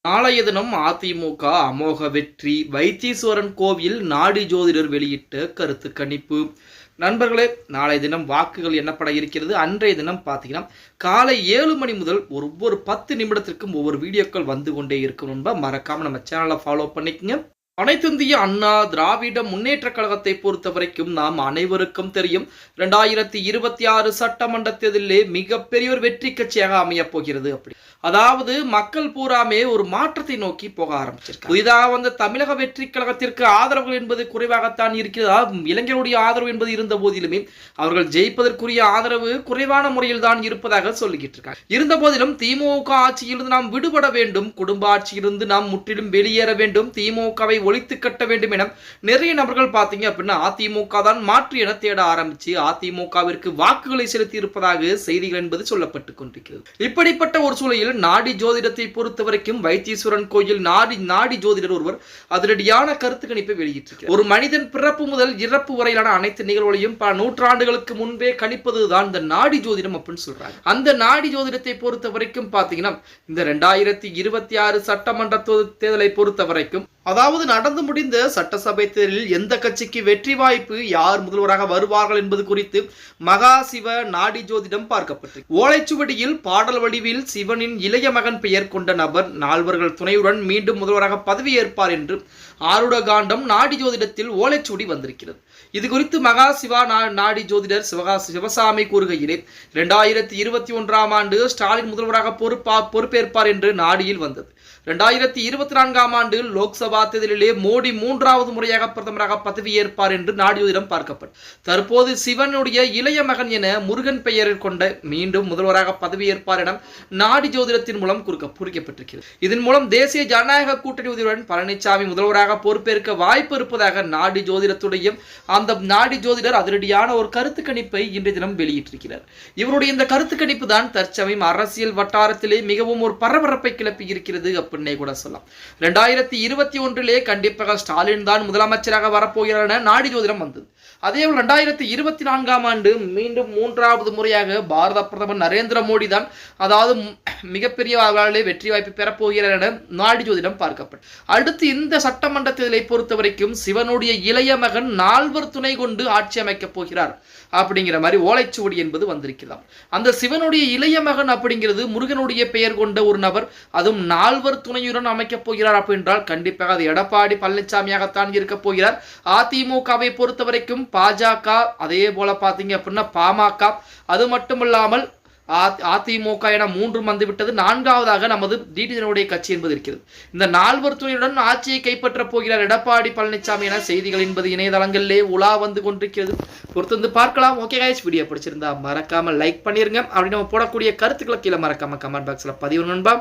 நாளைய தினம் அதிமுக அமோக வெற்றி. வைத்தீஸ்வரன் கோவில் நாடி ஜோதிடர் வெளியிட்ட கருத்து கணிப்பு. நண்பர்களே, நாளைய தினம் வாக்குகள் எண்ணப்பட இருக்கிறது. அன்றைய தினம் பார்த்தீங்கன்னா காலை 7 மணி முதல் ஒவ்வொரு 10 நிமிடத்திற்கும் ஒவ்வொரு வீடியோக்கள் வந்து கொண்டே இருக்கும். மறக்காம நம்ம சேனலை ஃபாலோ பண்ணிக்கங்க. அனைத்திந்திய அண்ணா திராவிட முன்னேற்ற கழகத்தை பொறுத்த வரைக்கும் நாம் அனைவருக்கும் தெரியும், 2026 சட்டமன்ற தேர்தலிலே மிகப்பெரிய ஒரு வெற்றி கட்சியாக அமைய போகிறது. அப்படி அதாவது மக்கள் பூராமே ஒரு மாற்றத்தை நோக்கி போக ஆரம்பிச்சிருக்காங்க. புதிதாக வந்த தமிழக வெற்றி கழகத்திற்கு ஆதரவுகள் என்பது குறைவாகத்தான் இருக்கிறதா, இளைஞருடைய ஆதரவு என்பது இருந்த போதிலுமே அவர்கள் ஜெயிப்பதற்குரிய ஆதரவு குறைவான முறையில் தான் இருப்பதாக சொல்லிக்கிட்டு இருக்காங்க. இருந்த போதிலும் திமுக ஆட்சியிலிருந்து நாம் விடுபட வேண்டும், குடும்ப ஆட்சியிலிருந்து நாம் முற்றிலும் வெளியேற வேண்டும், திமுகவை ஒழித்து கட்ட வேண்டும் என நிறைய நபர்கள் பார்த்தீங்க அப்படின்னா அதிமுக தான் மாற்று என தேட ஆரம்பிச்சு அதிமுகவிற்கு வாக்குகளை செலுத்தி இருப்பதாக செய்திகள் என்பது சொல்லப்பட்டுக் கொண்டிருக்கிறது. இப்படிப்பட்ட ஒரு சூழலில் நாடி ஜோதிடத்தை பொறுத்த வரைக்கும் வைத்தீஸ்வரன் கோயில் நாடி ஜோதிடர் ஒருவர் அதிரடியான கருத்து கணிப்பை வெளியிட்டிருக்கிறார். ஒரு மனிதன் பிறப்பு முதல் இறப்பு வரையிலான அனைத்து நிகழ்வுகளையும் பல நூற்றாண்டுகளுக்கு முன்பே கணிப்பதுதான் இந்த நாடி ஜோதிடம் அப்படின்னு சொல்றாங்க. அந்த நாடி ஜோதிடத்தை பொறுத்த வரைக்கும் பாத்தீங்கன்னா இந்த 2026 சட்டமன்ற தேர்தலை பொறுத்த வரைக்கும், அதாவது நடந்து முடிந்த சட்டசபை தேர்தலில் எந்த கட்சிக்கு வெற்றி வாய்ப்பு, யார் முதல்வராக வருவார்கள் என்பது குறித்து மகா சிவ நாடி ஜோதிடம் பார்க்கப்பட்டது. ஓலைச்சுவடியில் பாடல் வடிவில் சிவனின் இளைய மகன் பெயர் கொண்ட நபர் 4 துணையுடன் மீண்டும் முதல்வராக பதவியேற்பார் என்று ஆருட காண்டம் நாடி ஜோதிடத்தில் ஓலைச்சுவடி வந்திருக்கிறது. இது குறித்து மகா சிவா நாடி ஜோதிடர் சிவசாமி கூறுகையிலே 2021 ஆண்டு ஸ்டாலின் முதல்வராக பொறுப்பேற்பார் என்று நாடியில் வந்தது. 2024 ஆண்டு லோக்சபா தேர்தலிலே மோடி 3வது முறையாக பிரதமராக பதவியேற்பார் என்று நாடி ஜோதிடம் பார்க்கப்பட்டது. தற்போது சிவனுடைய இளைய மகன் என முருகன் பெயரை கொண்ட மீண்டும் முதல்வராக பதவியேற்பார் என நாடி ஜோதிடத்தின் மூலம் குறிக்கப்பட்டிருக்கிறது. இதன் மூலம் தேசிய ஜனநாயக கூட்டணி உதவியுடன் பழனிசாமி முதல்வராக பொறுப்பேற்க வாய்ப்பு இருப்பதாக நாடி ஜோதிடத்துடைய அந்த நாடி ஜோதிடர் அதிரடியான ஒரு கருத்து கணிப்பை இன்றைய தினம் வெளியிட்டிருக்கிறார். இவருடைய இந்த கருத்து கணிப்பு தான் தற்சமயம் அரசியல் வட்டாரத்திலே மிகவும் ஒரு பரபரப்பை கிளப்பி இருக்கிறது அப்படின்னே கூட சொல்லலாம். 2021 கண்டிப்பாக ஸ்டாலின் தான் முதலமைச்சராக வரப்போகிறார் என நாடி ஜோதிடம் வந்தது. அதேபோல் 2024 ஆண்டு மீண்டும் 3வது முறையாக பாரத பிரதமர் நரேந்திர மோடி தான், அதாவது மிகப்பெரிய அளவிலே வெற்றி வாய்ப்பு பெறப்போகிறார் என நாடி ஜோதிடம் பார்க்கப்பட்டது. அடுத்து இந்த சட்டமன்ற தேர்தலை பொறுத்த வரைக்கும் சிவனுடைய இளைய மகன் 4 துணை கொண்டு ஆட்சி அமைக்கப் போகிறார் அப்படிங்கிற மாதிரி ஓலைச்சுவடி என்பது வந்திருக்கலாம். அந்த சிவனுடைய இளைய மகன் அப்படிங்கிறது முருகனுடைய பெயர் கொண்ட ஒரு நபர், அதுவும் 4 துணையுடன் அமைக்கப் போகிறார் அப்படின்றால் கண்டிப்பாக அது எடப்பாடி பழனிசாமியாகத்தான் இருக்க போகிறார். அதிமுகவை பொறுத்த வரைக்கும் பாஜக, அதே போல பாத்தீங்க அப்படின்னா பாமக, அது மட்டுமில்லாமல் அதிமுக என 3 வந்துவிட்டது. 4வதாக நமது டிடிஜனுடைய கட்சி என்பது இருக்கிறது. இந்த 4 துணையுடன் ஆட்சியை கைப்பற்ற போகிறார் எடப்பாடி பழனிசாமி என செய்திகள் என்பது இணையதளங்களிலே உலா வந்து கொண்டிருக்கிறது. பொறுத்து வந்து பார்க்கலாம். ஓகே கைஸ், வீடியோ பிடிச்சிருந்தா மறக்காம லைக் பண்ணிருங்க. அப்படி நம்ம போடக்கூடிய கருத்துக்களை கீழே மறக்காம கமெண்ட் பாக்ஸ்ல பதிவு நண்பா.